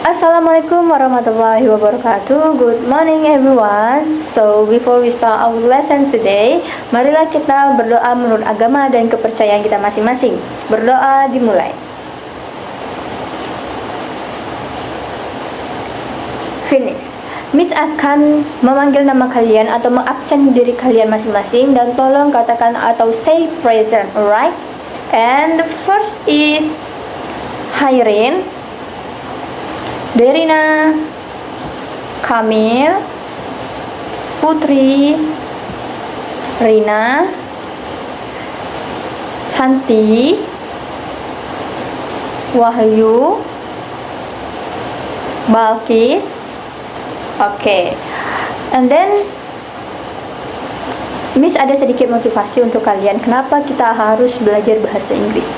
Assalamualaikum warahmatullahi wabarakatuh. Good morning everyone. So before we start our lesson today, marilah kita berdoa menurut agama dan kepercayaan kita masing-masing. Berdoa dimulai. Finish. Miss akan memanggil nama kalian atau mengabsen diri kalian masing-masing dan tolong katakan atau say present, alright? And the first is Hairin, Derina, Kamil, Putri, Rina, Santi, Wahyu, Balkis. Okay. And then Miss ada sedikit motivasi untuk kalian kenapa kita harus belajar bahasa Inggris.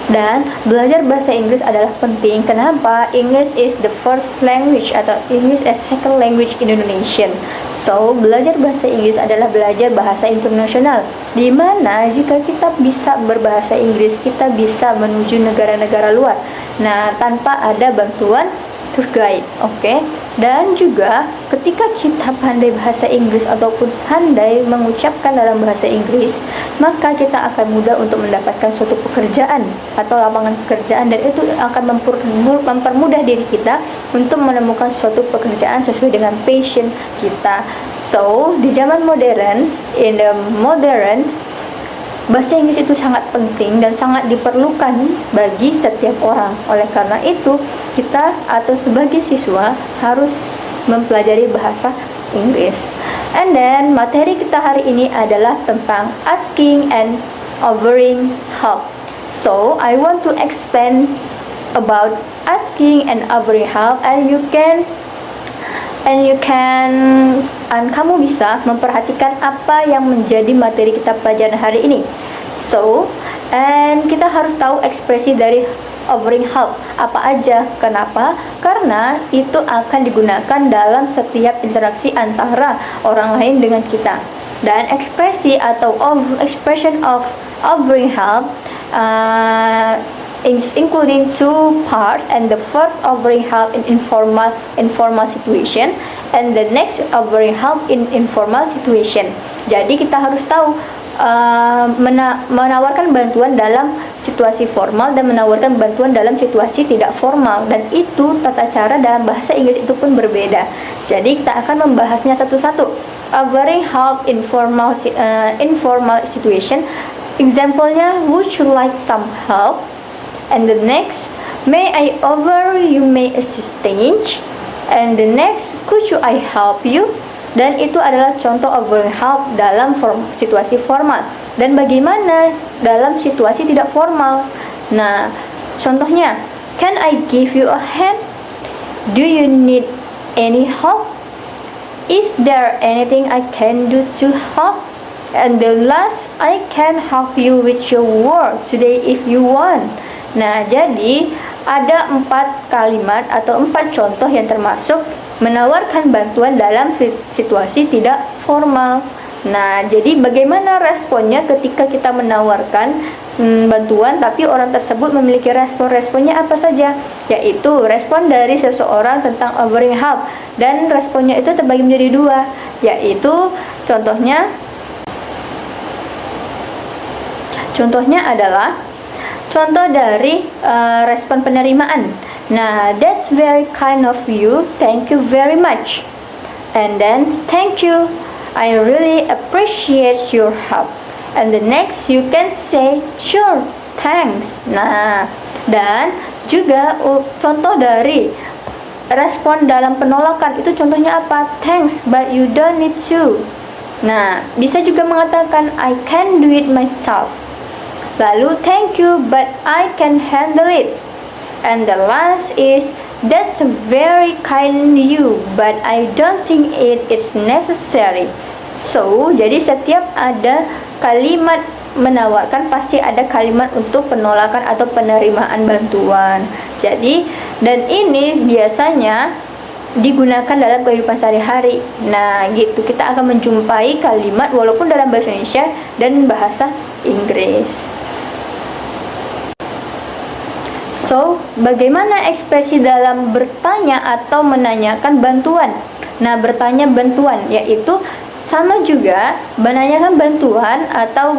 Dan belajar bahasa Inggris adalah penting. Kenapa? English is the first language atau English as second language in Indonesian. So, belajar bahasa Inggris adalah belajar bahasa internasional. Di mana jika kita bisa berbahasa Inggris, kita bisa menuju negara-negara luar. Nah, tanpa ada bantuan tour guide, oke? Dan juga ketika kita pandai bahasa Inggris ataupun pandai mengucapkan dalam bahasa Inggris, maka kita akan mudah untuk mendapatkan suatu pekerjaan atau lapangan pekerjaan, dan itu akan mempermudah diri kita untuk menemukan suatu pekerjaan sesuai dengan passion kita. So, di zaman modern, in the modern, bahasa Inggris itu sangat penting dan sangat diperlukan bagi setiap orang. Oleh karena itu, kita atau sebagai siswa harus mempelajari bahasa Inggris. And then, materi kita hari ini adalah tentang asking and offering help. So, I want to explain about asking and offering help, and kamu bisa memperhatikan apa yang menjadi materi kita pelajaran hari ini. So, and kita harus tahu ekspresi dari offering help apa aja. Kenapa? Karena itu akan digunakan dalam setiap interaksi antara orang lain dengan kita. Dan ekspresi atau expression of offering help is including two parts, and the first offering help in informal situation, and the next offering help in informal situation. Jadi kita harus tahu menawarkan bantuan dalam situasi formal dan menawarkan bantuan dalam situasi tidak formal, dan itu tata cara dalam bahasa Inggris itu pun berbeda. Jadi kita akan membahasnya satu-satu. Offering help in informal situation, example-nya, would you like some help? And the next, may I offer you my assistance? And the next, could I help you? Dan itu adalah contoh offering help dalam situasi formal. Dan bagaimana dalam situasi tidak formal? Nah, contohnya, can I give you a hand? Do you need any help? Is there anything I can do to help? And the last, I can help you with your work today if you want. Nah, jadi ada 4 kalimat atau 4 contoh yang termasuk menawarkan bantuan dalam situasi tidak formal. Nah, jadi bagaimana responnya ketika kita menawarkan bantuan tapi orang tersebut memiliki responnya apa saja? Yaitu respon dari seseorang tentang offering help, dan responnya itu terbagi menjadi 2, yaitu contohnya adalah contoh dari respon penerimaan. Nah, that's very kind of you. Thank you very much. And then, thank you. I really appreciate your help. And the next, you can say, sure, thanks. Nah, dan juga contoh dari respon dalam penolakan itu contohnya apa? Thanks, but you don't need to. Nah, bisa juga mengatakan, I can do it myself. Lalu, thank you, but I can handle it. And the last is, that's very kind you, but I don't think it is necessary. So, jadi setiap ada kalimat menawarkan, pasti ada kalimat untuk penolakan atau penerimaan bantuan. Jadi, dan ini biasanya digunakan dalam kehidupan sehari-hari. Nah, gitu, kita akan menjumpai kalimat walaupun dalam bahasa Indonesia dan bahasa Inggris. So, bagaimana ekspresi dalam bertanya atau menanyakan bantuan? Nah, bertanya bantuan yaitu sama juga menanyakan bantuan atau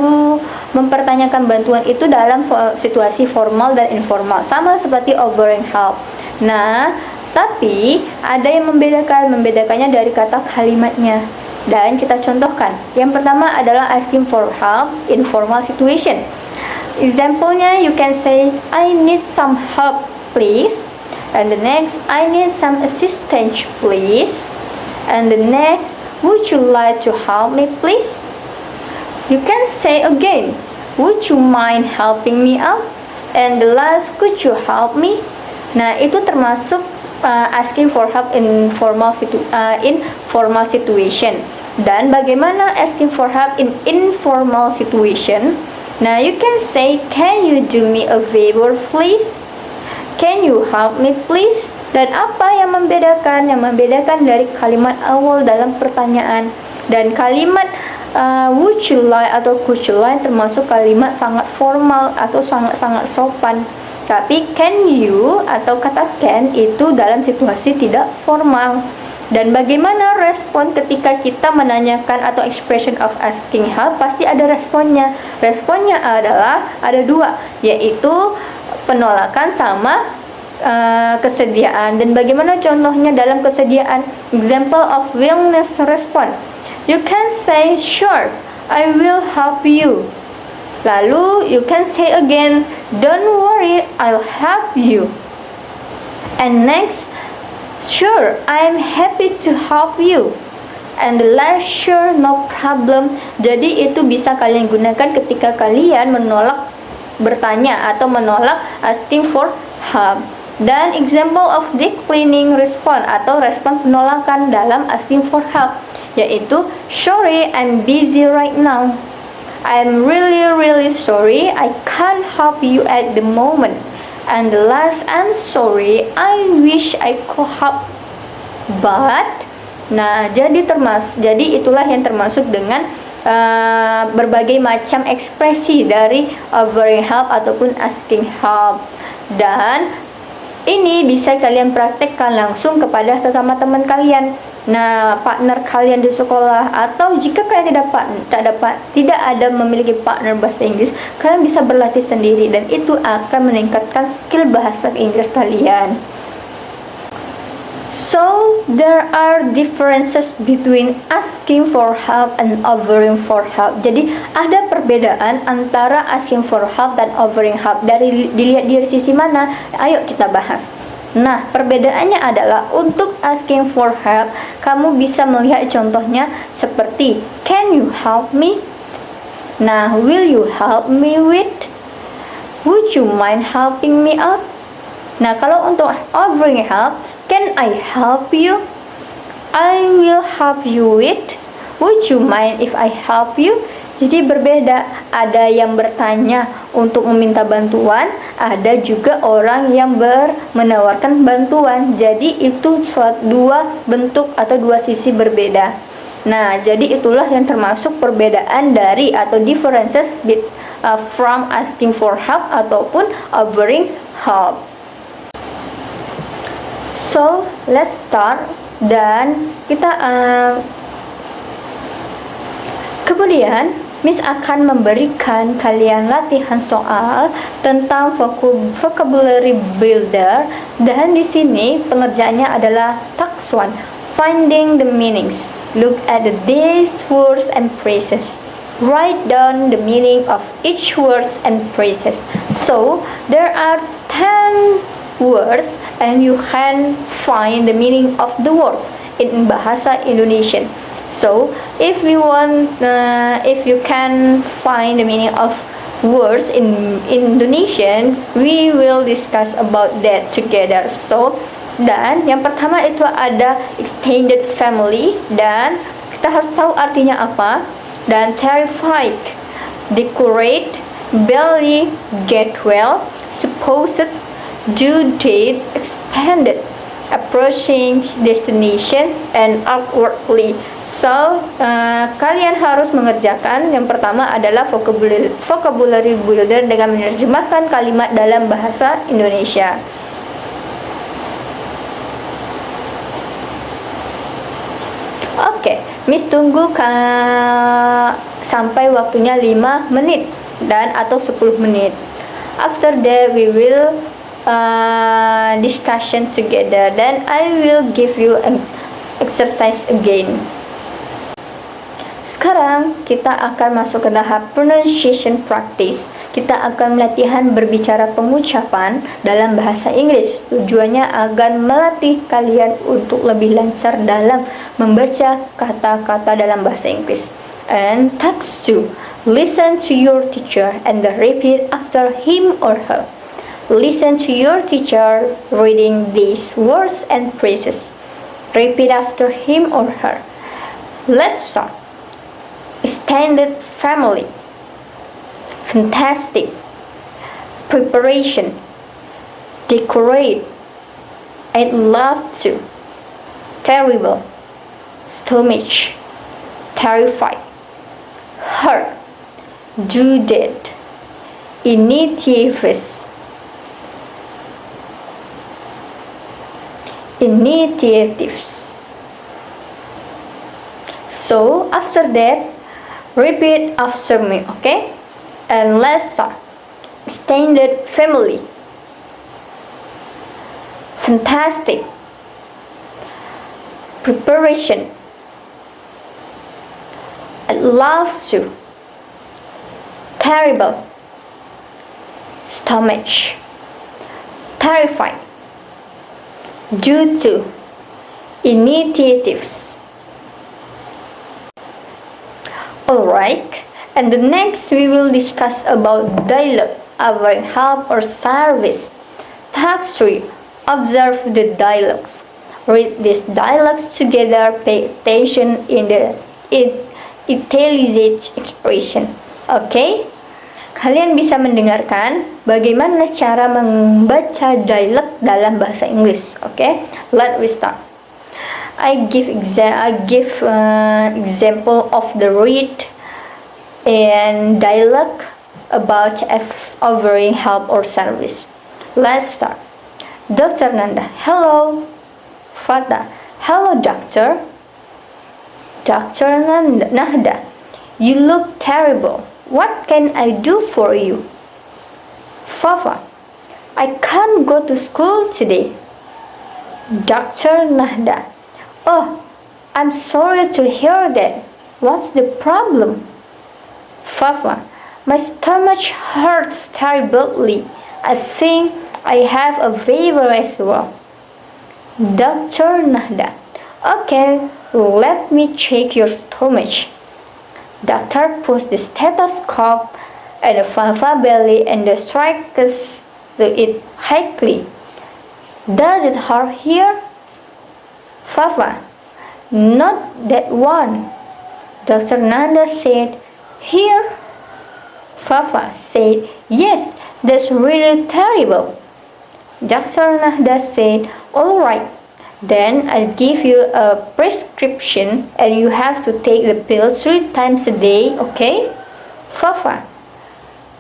mempertanyakan bantuan itu dalam situasi formal dan informal, sama seperti offering help. Nah, tapi ada yang membedakannya dari kata kalimatnya. Dan kita contohkan. Yang pertama adalah asking for help in formal situation. Example-nya, you can say, I need some help, please. And the next, I need some assistance, please. And the next, would you like to help me, please? You can say again, would you mind helping me out? And the last, could you help me? Nah, itu termasuk asking for help in formal situation. Dan bagaimana asking for help in informal situation? Nah, you can say, can you do me a favor, please? Can you help me, please? Dan apa yang membedakan? Yang membedakan dari kalimat awal dalam pertanyaan dan kalimat would you like atau could you like termasuk kalimat sangat formal atau sangat-sangat sopan. Tapi can you atau kata can itu dalam situasi tidak formal. Dan bagaimana respon ketika kita menanyakan atau expression of asking help? Pasti ada responnya. Responnya adalah ada dua, yaitu penolakan sama kesediaan. Dan bagaimana contohnya dalam kesediaan? Example of willingness response. You can say, sure, I will help you. Lalu you can say again, don't worry, I'll help you. And next, sure, I'm happy to help you. And the last, sure, no problem. Jadi itu bisa kalian gunakan ketika kalian menolak bertanya atau menolak asking for help. Dan example of declining response atau respon penolakan dalam asking for help yaitu, sorry, I'm busy right now. I'm really sorry, I can't help you at the moment. And the last, I'm sorry, I wish I could help, but. Nah, jadi itulah yang termasuk dengan berbagai macam ekspresi dari offering help ataupun asking help. Dan ini bisa kalian praktekkan langsung kepada sesama teman kalian. Nah, partner kalian di sekolah, atau jika kalian tidak ada memiliki partner bahasa Inggris, kalian bisa berlatih sendiri dan itu akan meningkatkan skill bahasa Inggris kalian. So, there are differences between asking for help and offering for help. Jadi, ada perbedaan antara asking for help dan offering help. Dilihat dari sisi mana? Ayo kita bahas. Nah, perbedaannya adalah untuk asking for help, kamu bisa melihat contohnya seperti, can you help me? Nah, will you help me with? Would you mind helping me out? Nah, kalau untuk offering help, can I help you? I will help you with. Would you mind if I help you? Jadi berbeda, ada yang bertanya untuk meminta bantuan, ada juga orang yang menawarkan bantuan. Jadi itu dua bentuk atau dua sisi berbeda. Nah, jadi itulah yang termasuk perbedaan dari atau differences from asking for help ataupun offering help. So, let's start. Dan kita kemudian Miss akan memberikan kalian latihan soal tentang vocabulary builder, dan di sini pengerjaannya adalah task 1, finding the meanings. Look at these words and phrases. Write down the meaning of each words and phrases. So, there are 10 words and you can find the meaning of the words in Bahasa Indonesian. So, if you can find the meaning of words in Indonesian, we will discuss about that together. So, dan yang pertama itu ada extended family, dan kita harus tahu artinya apa. Dan terrified, decorate, belly, get well, supposed, due date, expanded, approaching destination, and awkwardly. So, kalian harus mengerjakan. Yang pertama adalah vocabulary builder dengan menerjemahkan kalimat dalam bahasa Indonesia. Oke, Miss tunggu sampai waktunya 5 menit dan atau 10 menit. After that we will discussion together. Then I will give you an exercise again. Sekarang kita akan masuk ke tahap pronunciation practice. Kita akan latihan berbicara pengucapan dalam bahasa Inggris. Tujuannya agar melatih kalian untuk lebih lancar dalam membaca kata-kata dalam bahasa Inggris. And text 2. Listen to your teacher and repeat after him or her. Listen to your teacher reading these words and phrases. Repeat after him or her. Let's start. Extended family. Fantastic. Preparation. Decorate. I'd love to. Terrible. Stomach. Terrified. Hurt. Do that. Initiatives. So after that, repeat after me, okay? And let's start. Extended family. Fantastic. Preparation. I'd love to. Terrible. Stomach. Terrified. Due to. Initiatives. Alright, and the next we will discuss about dialogue, offering help or service. Task 3. Observe the dialogues. Read these dialogues together. Pay attention in the intelligent expression. Okay? Kalian bisa mendengarkan bagaimana cara membaca dialog dalam bahasa Inggris. Okay? Let me start. I give example of the read and dialogue about offering help or service. Let's start. Dr. Nanda, hello. Fata, hello doctor. Dr. Nanda, you look terrible. What can I do for you? Fafa, I can't go to school today. Dr. Nahda, oh, I'm sorry to hear that. What's the problem? Fafa, my stomach hurts terribly. I think I have a fever as well. Dr. Nahda, okay, let me check your stomach. Doctor puts the stethoscope at the Fafa belly and strikes it lightly. Does it hurt here? Fafa, not that one. Dr. Nanda said, here. Fafa said, yes, that's really terrible. Dr. Nanda said, all right. Then I'll give you a prescription and you have to take the pill 3 times a day, okay? Fafa,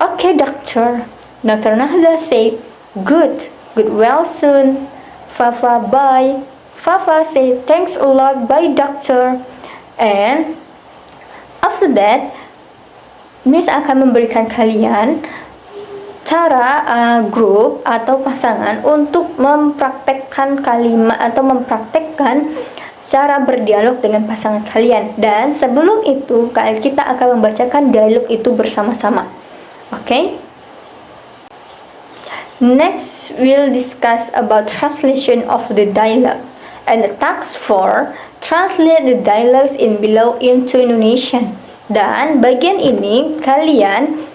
okay doctor. Dr. Nahda said, good, well soon. Fafa, bye. Fafa said, thanks a lot, bye doctor. And after that, Miss akan memberikan kalian cara grup atau pasangan untuk mempraktekkan kalimat atau mempraktekkan cara berdialog dengan pasangan kalian. Dan sebelum itu kita akan membacakan dialog itu bersama-sama. Okay? Next we'll discuss about translation of the dialogue. And the task 4, translate the dialogues in below into Indonesian. Dan bagian ini kalian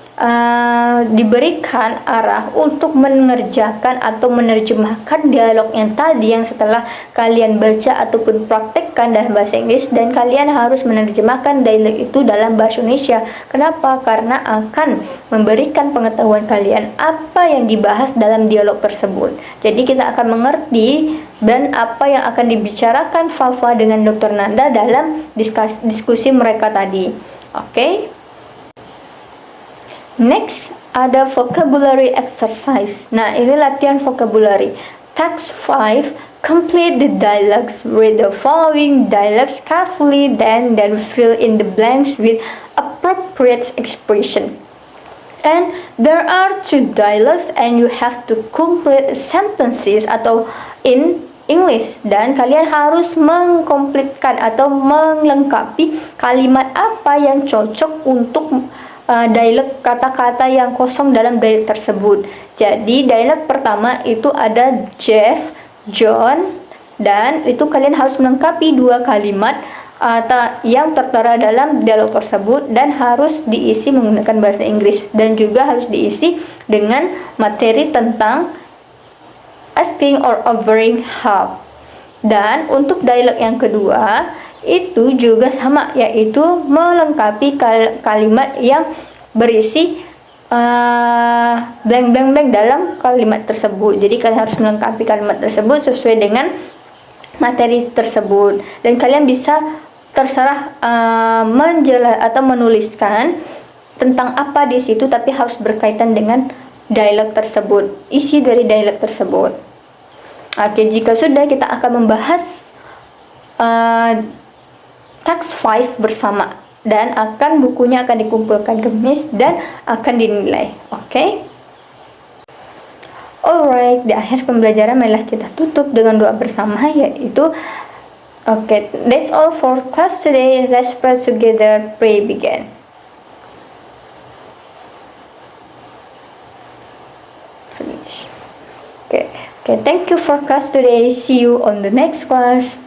diberikan arah untuk mengerjakan atau menerjemahkan dialog yang tadi yang setelah kalian baca ataupun praktekkan dalam bahasa Inggris, dan kalian harus menerjemahkan dialog itu dalam bahasa Indonesia. Kenapa? Karena akan memberikan pengetahuan kalian apa yang dibahas dalam dialog tersebut. Jadi kita akan mengerti dan apa yang akan dibicarakan Fafa dengan Dr. Nanda dalam diskusi mereka tadi. Oke. Next, ada vocabulary exercise. Nah, ini latihan vocabulary. Text 5, complete the dialogues. Read the following dialogues carefully, then fill in the blanks with appropriate expression. And there are 2 dialogues and you have to complete sentences atau in English, dan kalian harus mengkomplitkan atau melengkapi kalimat apa yang cocok untuk dialog kata-kata yang kosong dalam dialog tersebut. Jadi dialog pertama itu ada Jeff, John, dan itu kalian harus melengkapi 2 kalimat yang tertera dalam dialog tersebut dan harus diisi menggunakan bahasa Inggris, dan juga harus diisi dengan materi tentang asking or offering help. Dan untuk dialog yang kedua itu juga sama, yaitu melengkapi kalimat yang berisi blank dalam kalimat tersebut. Jadi kalian harus melengkapi kalimat tersebut sesuai dengan materi tersebut, dan kalian bisa terserah atau menuliskan tentang apa di situ, tapi harus berkaitan dengan dialog tersebut, isi dari dialog tersebut. Oke, jika sudah, kita akan membahas Task 5 bersama, dan bukunya akan dikumpulkan ke Miss dan akan dinilai. Oke? Alright, di akhir pembelajaran marilah kita tutup dengan doa bersama, yaitu that's all for class today. Let's pray together. Pray begin. Finish. Okay, thank you for class today. See you on the next class.